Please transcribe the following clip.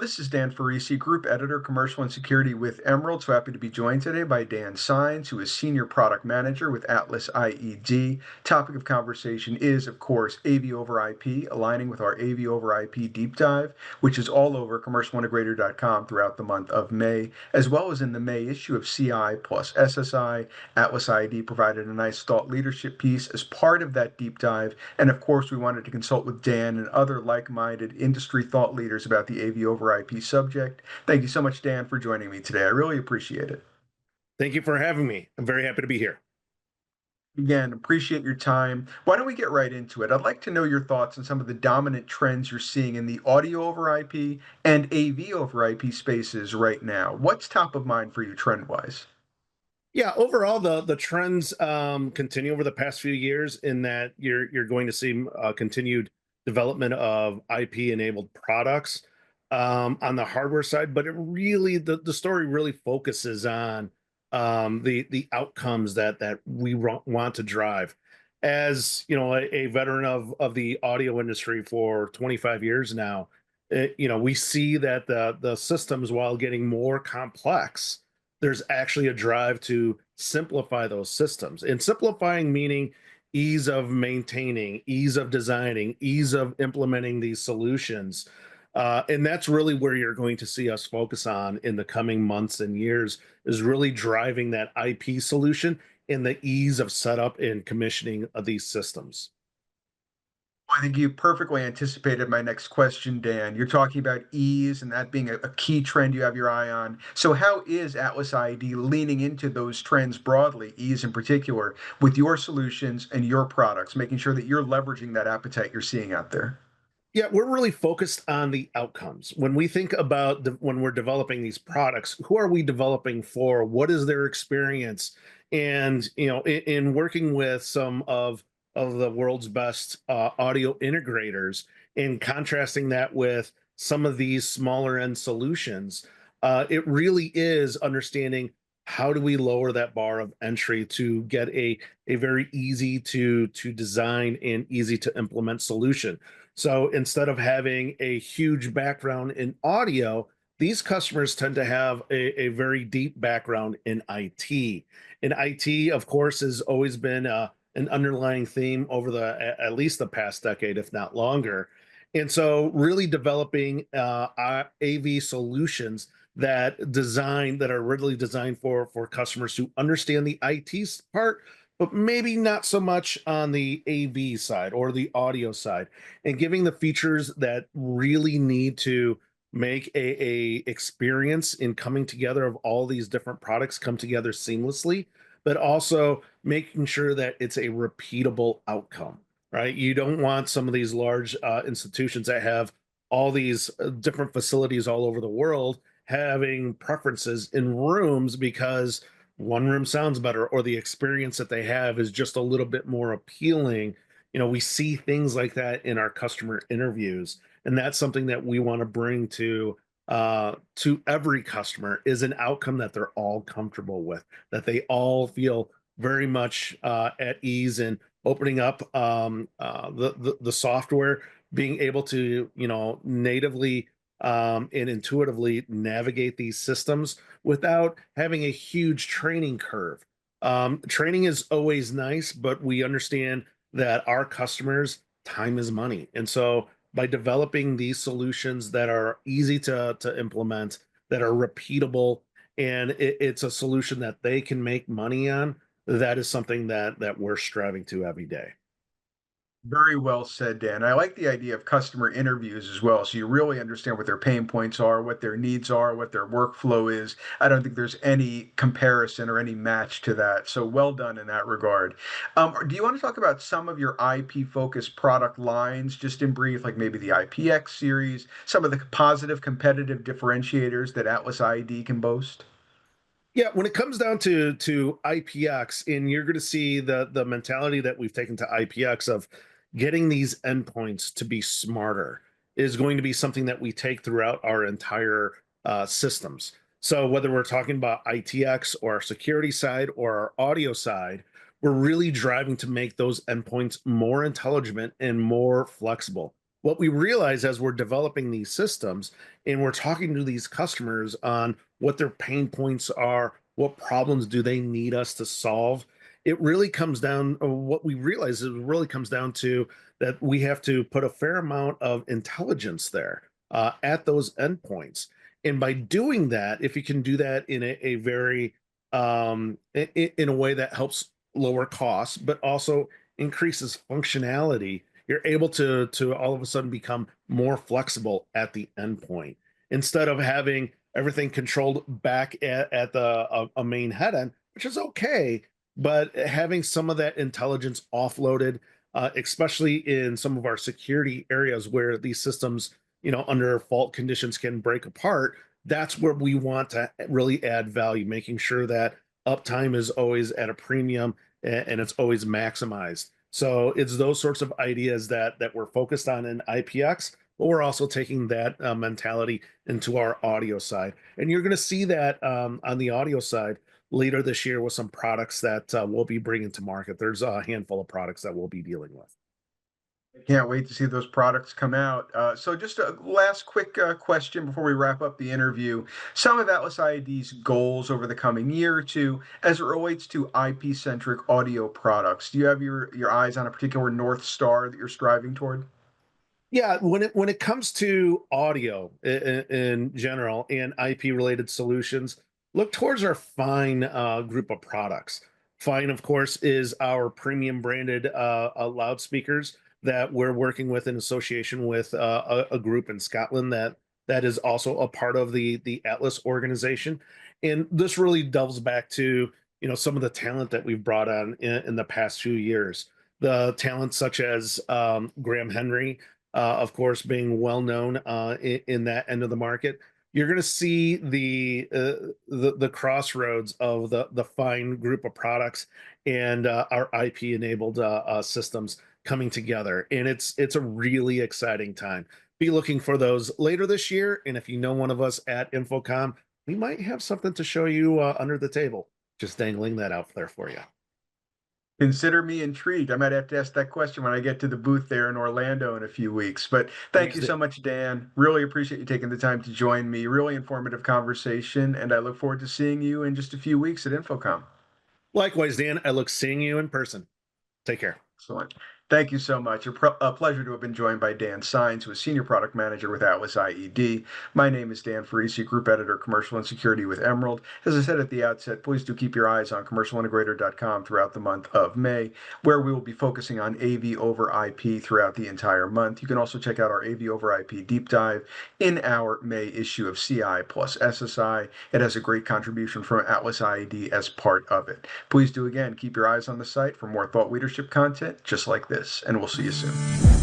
This is Dan Farisi, Group Editor, Commercial and Security with Emerald. So happy to be joined today by Dan Saenz, who is Senior Product Manager with AtlasIED. Topic of conversation is, of course, AV over IP, aligning with our AV over IP deep dive, which is all over commercialintegrator.com throughout the month of May, as well as in the May issue of CI plus SSI. AtlasIED provided a nice thought leadership piece as part of that deep dive. And of course, we wanted to consult with Dan and other like-minded industry thought leaders about the AV over IP subject. Thank you so much, Dan, for joining me today. I really appreciate it. Thank you for having me. I'm very happy to be here. Again, appreciate your time. Why don't we get right into it? I'd like to know your thoughts on some of the dominant trends you're seeing in the audio over IP and AV over IP spaces right now. What's top of mind for you trend-wise? Yeah, overall, the trends continue over the past few years in that you're going to see continued development of IP-enabled products on the hardware side, but it really the story really focuses on the outcomes that we want to drive. As you know, a veteran of the audio industry for 25 years now, we see that the systems, while getting more complex, there's actually a drive to simplify those systems. And simplifying meaning ease of maintaining, ease of designing, ease of implementing these solutions. And that's really where you're going to see us focus on in the coming months and years, is really driving that IP solution and the ease of setup and commissioning of these systems. I think you perfectly anticipated my next question, Dan. You're talking about ease and that being a key trend you have your eye on. So, how is Atlas ID leaning into those trends broadly, ease in particular, with your solutions and your products, making sure that you're leveraging that appetite you're seeing out there? Yeah, we're really focused on the outcomes. When we think about when we're developing these products, who are we developing for? What is their experience? And in working with some of the world's best audio integrators, and contrasting that with some of these smaller end solutions, it really is understanding how do we lower that bar of entry to get a very easy to design and easy to implement solution. So instead of having a huge background in audio, these customers tend to have a very deep background in IT. And IT, of course, has always been an underlying theme over at least the past decade, if not longer. And so, really developing our AV solutions that are really designed for customers who understand the IT part, but maybe not so much on the AV side or the audio side, and giving the features that really need to make a experience in coming together of all these different products come together seamlessly, but also making sure that it's a repeatable outcome, right? You don't want some of these large institutions that have all these different facilities all over the world having preferences in rooms because one room sounds better or the experience that they have is just a little bit more appealing. We see things like that in our customer interviews, and that's something that we want to bring to every customer, is an outcome that they're all comfortable with, that they all feel very much at ease in opening up the software, being able to natively and intuitively navigate these systems without having a huge training curve. Training is always nice, but we understand that our customers, time is money. And so by developing these solutions that are easy to implement, that are repeatable, and it's a solution that they can make money on, that is something that we're striving to every day. Very well said, Dan. I like the idea of customer interviews as well. So you really understand what their pain points are, what their needs are, what their workflow is. I don't think there's any comparison or any match to that. So well done in that regard. Do you want to talk about some of your IP focused product lines, just in brief, like maybe the IPX series, some of the positive competitive differentiators that Atlas ID can boast? Yeah, when it comes down to IPX, and you're going to see the mentality that we've taken to IPX of getting these endpoints to be smarter, is going to be something that we take throughout our entire systems. So whether we're talking about ITX or our security side or our audio side, we're really driving to make those endpoints more intelligent and more flexible. What we realize as we're developing these systems and we're talking to these customers on what their pain points are, what problems do they need us to solve, it really comes down, what we realize is it really comes down to that we have to put a fair amount of intelligence there at those endpoints. And by doing that, if you can do that in a very in a way that helps lower costs, but also increases functionality, you're able to all of a sudden become more flexible at the endpoint instead of having everything controlled back at the a main head end, which is okay, but having some of that intelligence offloaded, especially in some of our security areas where these systems, under fault conditions can break apart. That's where we want to really add value, making sure that uptime is always at a premium and it's always maximized. So it's those sorts of ideas that we're focused on in IPX, but we're also taking that mentality into our audio side. And you're going to see that on the audio side later this year with some products that we'll be bringing to market. There's a handful of products that we'll be dealing with. I can't wait to see those products come out. So, just a last quick question before we wrap up the interview. Some of Atlas IED's goals over the coming year or two as it relates to IP-centric audio products. Do you have your eyes on a particular North Star that you're striving toward? Yeah, when it comes to audio in general and IP related solutions, look towards our Fine group of products. Fine, of course, is our premium branded loudspeakers that we're working with in association with a group in Scotland that is also a part of the Atlas organization. And this really delves back to some of the talent that we've brought on in the past few years. The talent such as Graham Henry, of course, being well known in that end of the market. You're going to see the crossroads of the Fine group of products and our IP enabled systems coming together, and it's a really exciting time. Be looking for those later this year, and if you know one of us at Infocom, we might have something to show you under the table. Just dangling that out there for you. Consider me intrigued. I might have to ask that question when I get to the booth there in Orlando in a few weeks. But thank Please you do. so much, Dan. Really appreciate you taking the time to join me. Really informative conversation, and I look forward to seeing you in just a few weeks at Infocom. Likewise, Dan. I look seeing you in person. Take care. Excellent. Thank you so much. A pleasure to have been joined by Dan Saenz, who is Senior Product Manager with Atlas IED. My name is Dan Farisi, Group Editor, Commercial and Security with Emerald. As I said at the outset, please do keep your eyes on commercialintegrator.com throughout the month of May, where we will be focusing on AV over IP throughout the entire month. You can also check out our AV over IP deep dive in our May issue of CI plus SSI. It has a great contribution from Atlas IED as part of it. Please do again keep your eyes on the site for more thought leadership content just like this, and we'll see you soon.